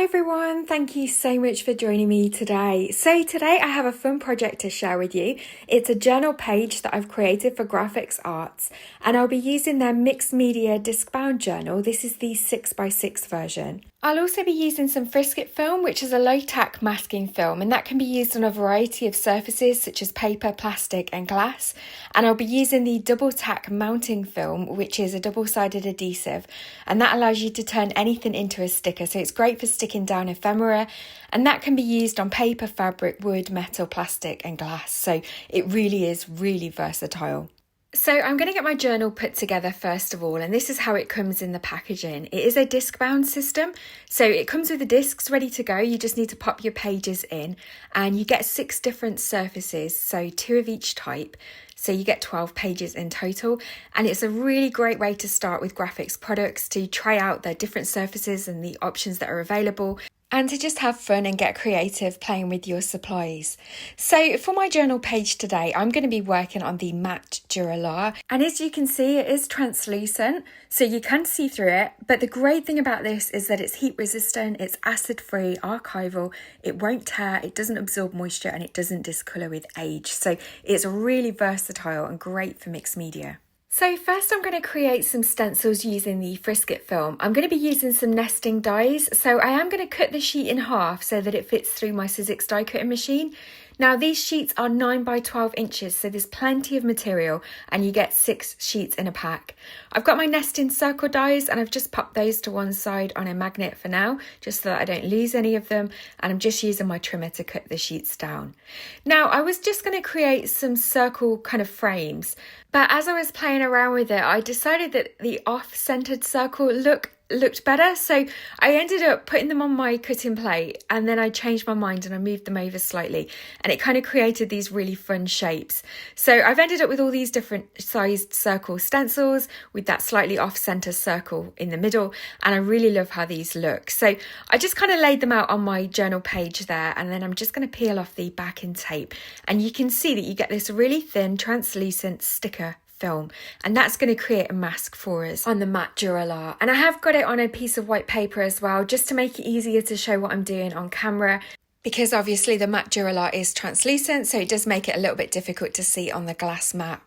everyone, thank you so much for joining me today. So today I have a fun project to share with you. It's a journal page that I've created for Grafix Arts, and I'll be using their mixed media disc bound journal. This is the 6x6 version. I'll also be using some frisket film, which is a low-tack masking film, and that can be used on a variety of surfaces such as paper, plastic and glass. And I'll be using the double tack mounting film, which is a double-sided adhesive, and that allows you to turn anything into a sticker. So it's great for sticking down ephemera, and that can be used on paper, fabric, wood, metal, plastic and glass. So it really is really versatile. So I'm going to get my journal put together first of all, and this is how it comes in the packaging. It is a disc bound system, so it comes with the discs ready to go. You just need to pop your pages in, and you get 6 different surfaces, so 2 of each type. So you get 12 pages in total, and it's a really great way to start with Grafix Products, to try out their different surfaces and the options that are available, and to just have fun and get creative playing with your supplies. So for my journal page today, I'm going to be working on the matte Duralar, and as you can see, it is translucent, so you can see through it. But the great thing about this is that it's heat resistant, it's acid free, archival, it won't tear, it doesn't absorb moisture, and it doesn't discolour with age. So it's really versatile and great for mixed media. So first I'm going to create some stencils using the frisket film. I'm going to be using some nesting dies. So I am going to cut the sheet in half so that it fits through my Sizzix die cutting machine. Now these sheets are 9 by 12 inches, so there's plenty of material and you get 6 sheets in a pack. I've got my nesting circle dies and I've just popped those to one side on a magnet for now, just so that I don't lose any of them, and I'm just using my trimmer to cut the sheets down. Now I was just going to create some circle kind of frames, but as I was playing around with it, I decided that the off-centered circle looked better, so I ended up putting them on my cutting plate, and then I changed my mind and I moved them over slightly, and it kind of created these really fun shapes. So I've ended up with all these different sized circle stencils with that slightly off-center circle in the middle, and I really love how these look. So I just kind of laid them out on my journal page there, and then I'm just going to peel off the backing tape, and you can see that you get this really thin translucent sticker film, and that's going to create a mask for us on the matte Duralar. And I have got it on a piece of white paper as well, just to make it easier to show what I'm doing on camera, because obviously the matte Duralar is translucent, so it does make it a little bit difficult to see on the glass mat.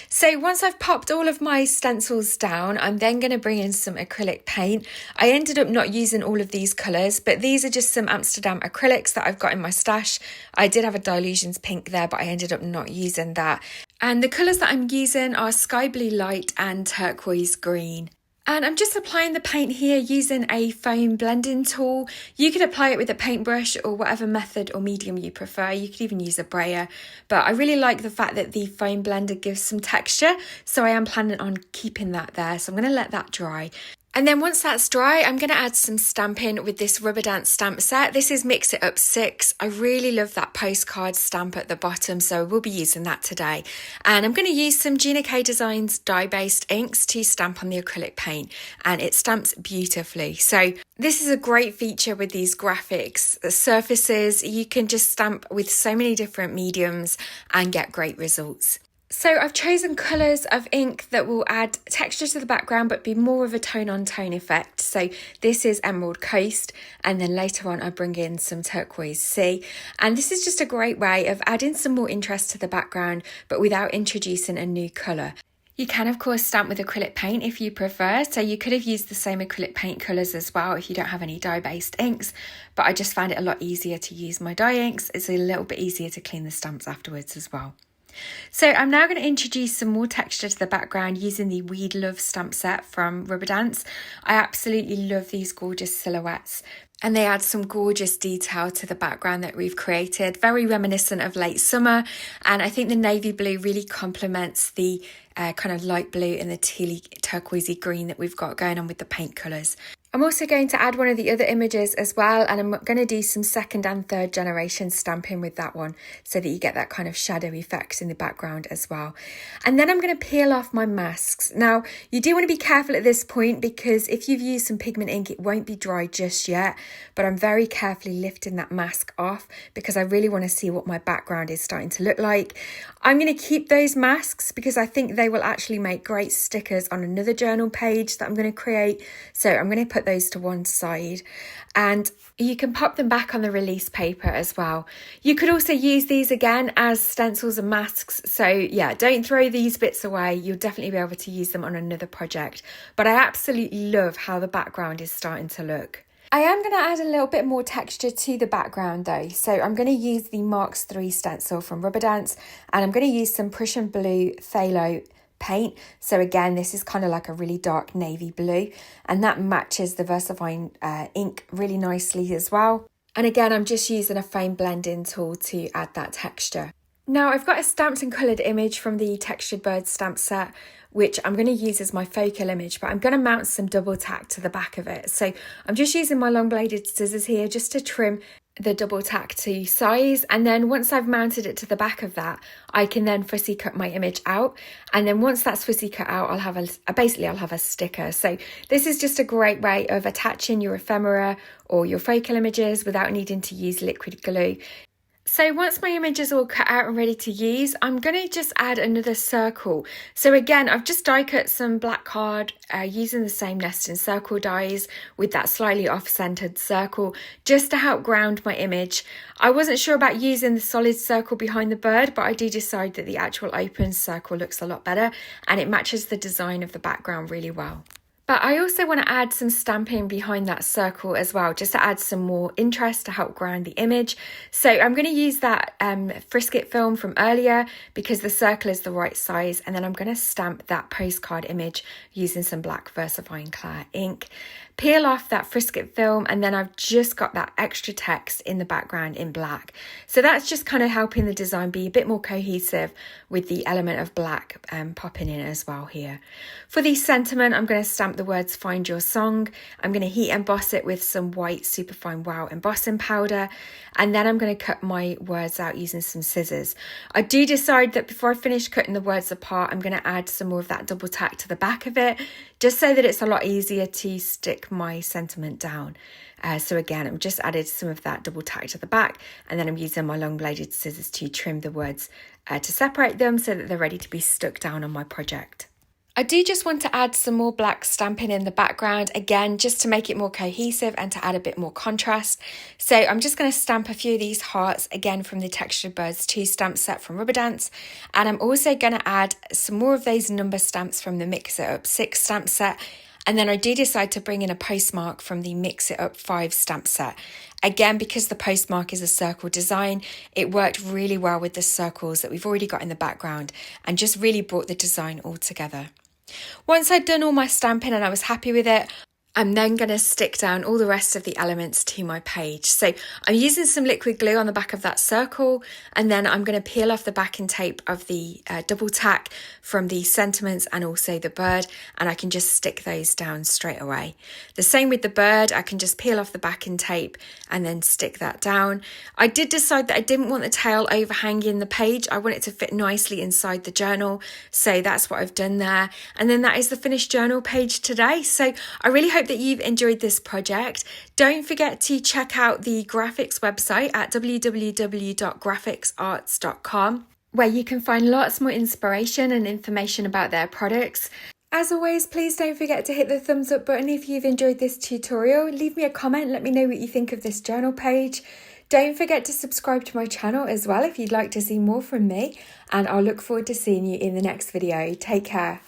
So once I've popped all of my stencils down, I'm then going to bring in some acrylic paint. I ended up not using all of these colours, but these are just some Amsterdam acrylics that I've got in my stash. I did have a Dilutions pink there, but I ended up not using that. And the colours that I'm using are Sky Blue Light and Turquoise Green. And I'm just applying the paint here using a foam blending tool. You could apply it with a paintbrush or whatever method or medium you prefer. You could even use a brayer. But I really like the fact that the foam blender gives some texture, so I am planning on keeping that there. So I'm going to let that dry. And then once that's dry, I'm going to add some stamping with this Rubber Dance stamp set. This is Mix It Up 6. I really love that postcard stamp at the bottom, so we'll be using that today. And I'm going to use some Gina K Designs dye-based inks to stamp on the acrylic paint, and it stamps beautifully. So this is a great feature with these graphics surfaces. You can just stamp with so many different mediums and get great results. So I've chosen colours of ink that will add texture to the background but be more of a tone-on-tone effect. So this is Emerald Coast, and then later on I bring in some Turquoise Sea. And this is just a great way of adding some more interest to the background but without introducing a new colour. You can of course stamp with acrylic paint if you prefer, so you could have used the same acrylic paint colours as well if you don't have any dye-based inks, but I just found it a lot easier to use my dye inks. It's a little bit easier to clean the stamps afterwards as well. So I'm now going to introduce some more texture to the background using the We'd Love stamp set from Rubber Dance. I absolutely love these gorgeous silhouettes, and they add some gorgeous detail to the background that we've created, very reminiscent of late summer. And I think the navy blue really complements the kind of light blue and the tealy turquoisey green that we've got going on with the paint colours. I'm also going to add one of the other images as well, and I'm going to do some 2nd and 3rd generation stamping with that one so that you get that kind of shadow effect in the background as well. And then I'm going to peel off my masks. Now, you do want to be careful at this point, because if you've used some pigment ink, it won't be dry just yet, but I'm very carefully lifting that mask off because I really want to see what my background is starting to look like. I'm going to keep those masks because I think they will actually make great stickers on another journal page that I'm going to create. So I'm going to put put those to one side, and you can pop them back on the release paper as well. You could also use these again as stencils and masks, so yeah, don't throw these bits away. You'll definitely be able to use them on another project. But I absolutely love how the background is starting to look. I am going to add a little bit more texture to the background though. So I'm going to use the Marks 3 stencil from Rubber Dance, and I'm going to use some Prusian blue Phtalo paint. So again, this is kind of like a really dark navy blue, and that matches the Versafine ink really nicely as well. And again, I'm just using a fine blending tool to add that texture. Now I've got a stamped and coloured image from the Textured Birds stamp set, which I'm going to use as my focal image, but I'm going to mount some double tack to the back of it. So I'm just using my long bladed scissors here just to trim the double tack to size, and then once I've mounted it to the back of that, I can then fussy cut my image out, and then once that's fussy cut out, I'll have a sticker. So this is just a great way of attaching your ephemera or your focal images without needing to use liquid glue. So once my image is all cut out and ready to use, I'm going to just add another circle. So again, I've just die cut some black card using the same nesting circle dies with that slightly off-centered circle just to help ground my image. I wasn't sure about using the solid circle behind the bird, but I do decide that the actual open circle looks a lot better and it matches the design of the background really well. But I also want to add some stamping behind that circle as well, just to add some more interest to help ground the image. So I'm going to use that Frisket film from earlier because the circle is the right size, and then I'm going to stamp that postcard image using some black Versafine Clear ink. Peel off that Frisket film, and then I've just got that extra text in the background in black. So that's just kind of helping the design be a bit more cohesive with the element of black popping in as well here. For the sentiment, I'm going to stamp the words "Find Your Song." I'm going to heat emboss it with some white Superfine Wow embossing powder, and then I'm going to cut my words out using some scissors. I do decide that before I finish cutting the words apart, I'm going to add some more of that double tack to the back of it, just so that it's a lot easier to stick my sentiment down. So again, I'm just added some of that double tack to the back, and then I'm using my long bladed scissors to trim the words to separate them so that they're ready to be stuck down on my project. I do just want to add some more black stamping in the background, again, just to make it more cohesive and to add a bit more contrast. So I'm just going to stamp a few of these hearts, again, from the Textured Birds 2 stamp set from Rubber Dance. And I'm also going to add some more of those number stamps from the Mix It Up 6 stamp set. And then I do decide to bring in a postmark from the Mix It Up 5 stamp set. Again, because the postmark is a circle design, it worked really well with the circles that we've already got in the background and just really brought the design all together. Once I'd done all my stamping and I was happy with it, I'm then going to stick down all the rest of the elements to my page. So I'm using some liquid glue on the back of that circle, and then I'm going to peel off the backing tape of the double tack from the sentiments and also the bird, and I can just stick those down straight away. The same with the bird, I can just peel off the backing tape and then stick that down. I did decide that I didn't want the tail overhanging the page. I want it to fit nicely inside the journal, so that's what I've done there. And then that is the finished journal page today. So I really hope that you've enjoyed this project. Don't forget to check out the Grafix website at www.grafixarts.com, where you can find lots more inspiration and information about their products. As always, please don't forget to hit the thumbs up button if you've enjoyed this tutorial. Leave me a comment, let me know what you think of this journal page. Don't forget to subscribe to my channel as well if you'd like to see more from me, and I'll look forward to seeing you in the next video. Take care.